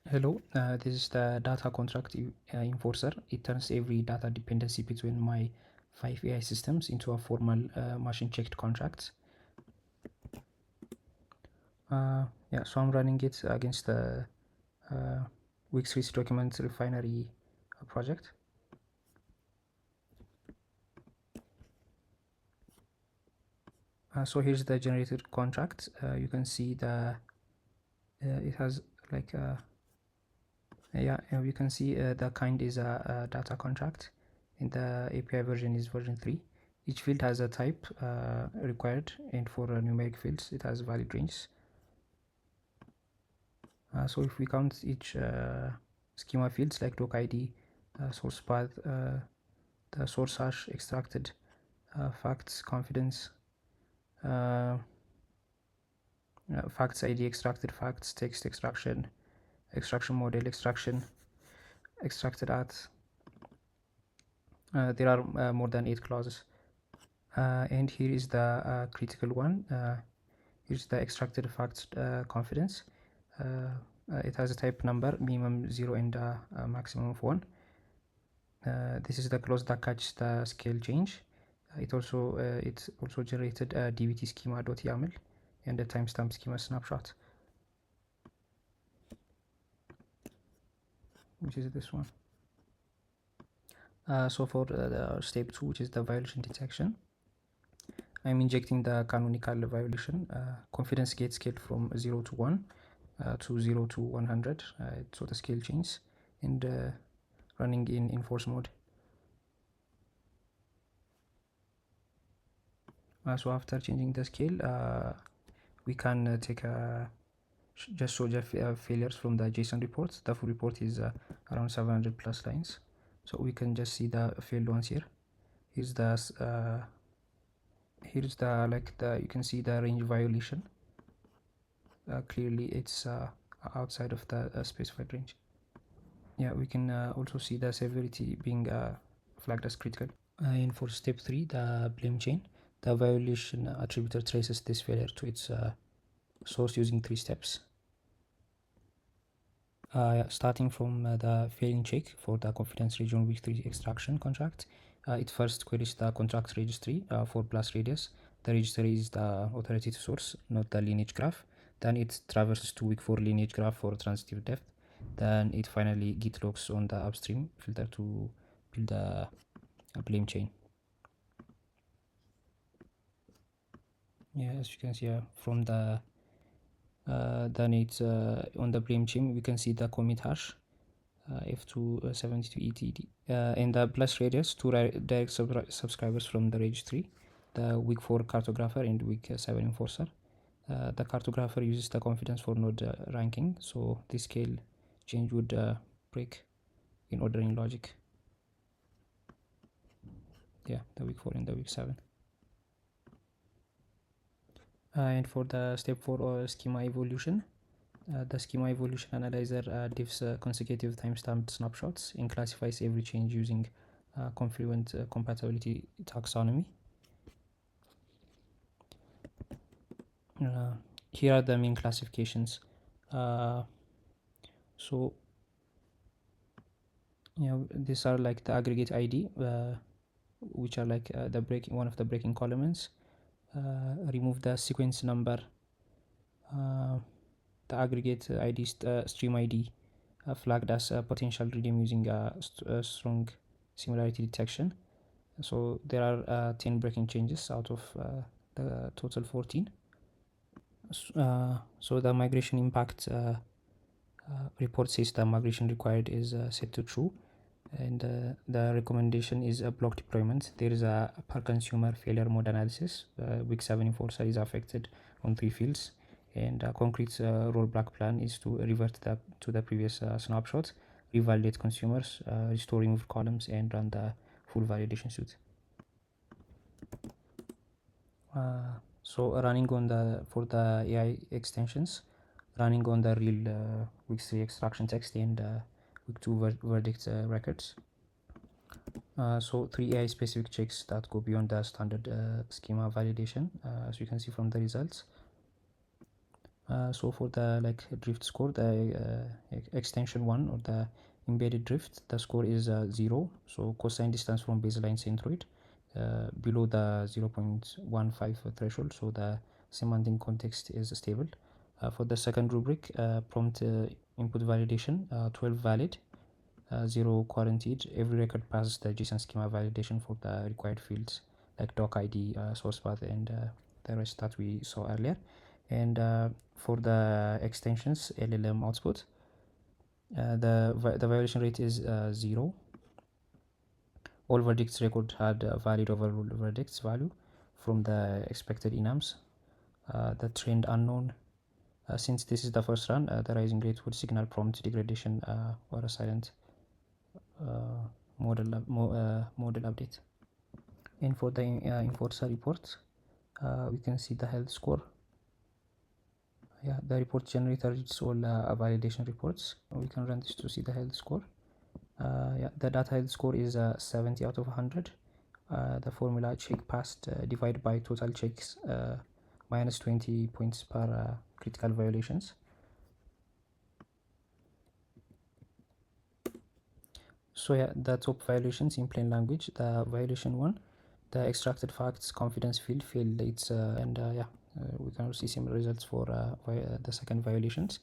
Hello, this is the data contract enforcer. It turns every data dependency between my 5 AI systems into a formal machine-checked contract. Yeah, so I'm running it against the uh, Wix3 document refinery project. So here's the generated contract. You can see it has like you can see the kind is a data contract, and the API version is version 3. Each field has a type required, and for numeric fields it has valid range. So if we count each schema fields like doc id, source path, the source hash, extracted, facts, confidence, uh, facts id, extracted facts, text extraction, extraction model, extraction, extracted at. There are more than 8 clauses. And here is the critical one. Here's the extracted facts confidence. It has a type number, minimum 0 and maximum of 1. This is the clause that catches the scale change. It also generated dbt schema.yaml and the timestamp schema snapshot, which is this one. So for the step 2, which is the violation detection, I'm injecting the canonical violation. Confidence gate scaled from 0 to 1 to 0 to 100. So the scale changes, and running in enforce mode. So after changing the scale, we can take just show the failures from the JSON reports. The full report is around 700 plus lines, so we can just see the failed ones here. Here's the you can see the range violation. Clearly it's outside of the specified range. Yeah, we can also see the severity being flagged as critical. And for step 3, the blame chain, the violation attributor traces this failure to its source using 3 steps. Starting from the failing check for the confidence region Wix3 extraction contract, it first queries the contract registry for plus radius. The registry is the authoritative source, not the lineage graph. Then it traverses to Wix4 lineage graph for transitive depth. Then it finally git logs on the upstream filter to build a blame chain. Yeah, as you can see from the then it's on the blame chain, we can see the commit hash f272 etd and the plus radius to direct subscribers from the registry, the Wig4 cartographer and Wig7 enforcer. The cartographer uses the confidence for node ranking, so this scale change would break in ordering logic. Yeah, the Wig4 and the Wig7. And for the step 4 schema evolution, the schema evolution analyzer diffs consecutive timestamp snapshots and classifies every change using confluent compatibility taxonomy. Here are the main classifications. So these are like the aggregate ID, which are like one of the breaking columns. Remove the sequence number, the aggregate ID, stream ID, flagged as a potential redeem using strong similarity detection. So there are 10 breaking changes out of the total 14. So the migration impact report says the migration required is set to true, and the recommendation is a block deployment. There is a per consumer failure mode analysis. Wix7 enforcer is affected on 3 fields, and a concrete rollback plan is to revert to the previous snapshot, revalidate consumers, restore removed columns, and run the full validation suite. So running on for the AI extensions, running on the real Wix3 extraction text and Wix2 verdict records. So 3 AI specific checks that go beyond the standard schema validation, as you can see from the results. So for the like drift score, the extension 1 or the embedded drift, the score is 0. So cosine distance from baseline centroid below the 0.15 threshold, so the semantic context is stable. For the second rubric, prompt input validation, 12 valid, 0 guaranteed. Every record passes the JSON schema validation for the required fields like doc ID, source path, and the rest that we saw earlier. And for the extensions LLM output, the violation rate is 0. All verdicts record had a valid overruled verdicts value from the expected enums. The trend unknown. Since this is the first run, the rising rate would signal prompt degradation or a silent model update. And for the enforcer report, we can see the health score. Yeah, the report generator reads all validation reports. We can run this to see the health score. Yeah, the data health score is 70 out of 100. The formula check passed divided by total checks minus 20 points per critical violations. So yeah, the top violations in plain language. The violation 1, the extracted facts confidence field failed. It's and yeah, we can see similar results for the second violations.